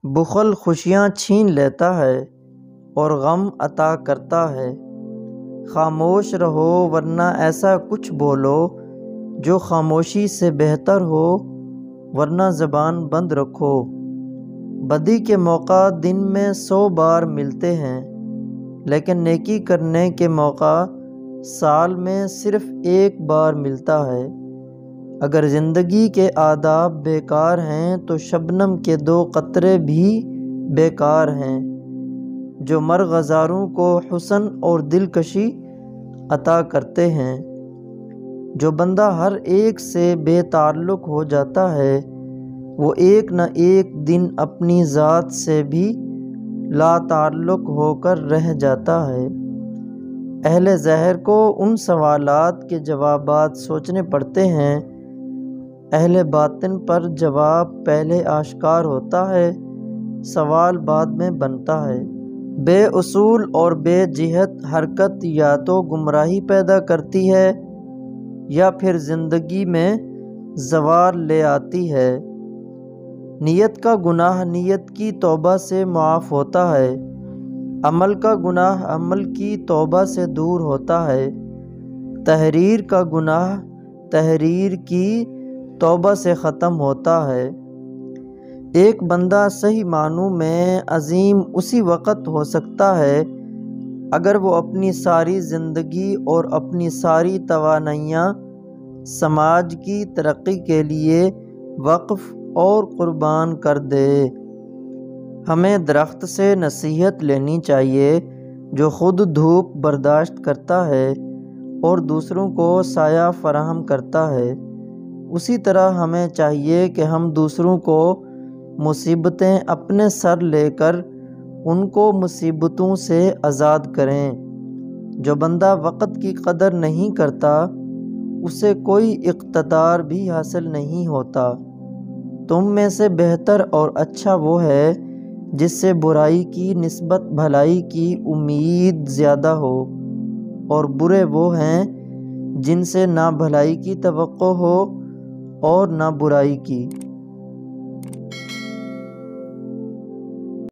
بخل خوشیاں چھین لیتا ہے اور غم عطا کرتا ہے۔ خاموش رہو ورنہ ایسا کچھ بولو جو خاموشی سے بہتر ہو، ورنہ زبان بند رکھو۔ بدی کے موقع دن میں 100 بار ملتے ہیں، لیکن نیکی کرنے کے موقع سال میں صرف 1 بار ملتا ہے۔ اگر زندگی کے آداب بیکار ہیں تو شبنم کے 2 قطرے بھی بیکار ہیں، جو مرغزاروں کو حسن اور دلکشی عطا کرتے ہیں۔ جو بندہ ہر ایک سے بے تعلق ہو جاتا ہے، وہ ایک نہ ایک دن اپنی ذات سے بھی لا تعلق ہو کر رہ جاتا ہے۔ اہل ظاہر کو ان سوالات کے جوابات سوچنے پڑتے ہیں، اہل باطن پر جواب پہلے آشکار ہوتا ہے، سوال بعد میں بنتا ہے۔ بے اصول اور بے جہت حرکت یا تو گمراہی پیدا کرتی ہے یا پھر زندگی میں زوال لے آتی ہے۔ نیت کا گناہ نیت کی توبہ سے معاف ہوتا ہے، عمل کا گناہ عمل کی توبہ سے دور ہوتا ہے، تحریر کا گناہ تحریر کی توبہ سے ختم ہوتا ہے۔ ایک بندہ صحیح معنوں میں عظیم اسی وقت ہو سکتا ہے اگر وہ اپنی ساری زندگی اور اپنی ساری توانائیاں سماج کی ترقی کے لیے وقف اور قربان کر دے۔ ہمیں درخت سے نصیحت لینی چاہیے جو خود دھوپ برداشت کرتا ہے اور دوسروں کو سایہ فراہم کرتا ہے۔ اسی طرح ہمیں چاہیے کہ ہم دوسروں کو مصیبتیں اپنے سر لے کر ان کو مصیبتوں سے آزاد کریں۔ جو بندہ وقت کی قدر نہیں کرتا، اسے کوئی اقتدار بھی حاصل نہیں ہوتا۔ تم میں سے بہتر اور اچھا وہ ہے جس سے برائی کی نسبت بھلائی کی امید زیادہ ہو، اور برے وہ ہیں جن سے نہ بھلائی کی توقع ہو اور نہ برائی کی۔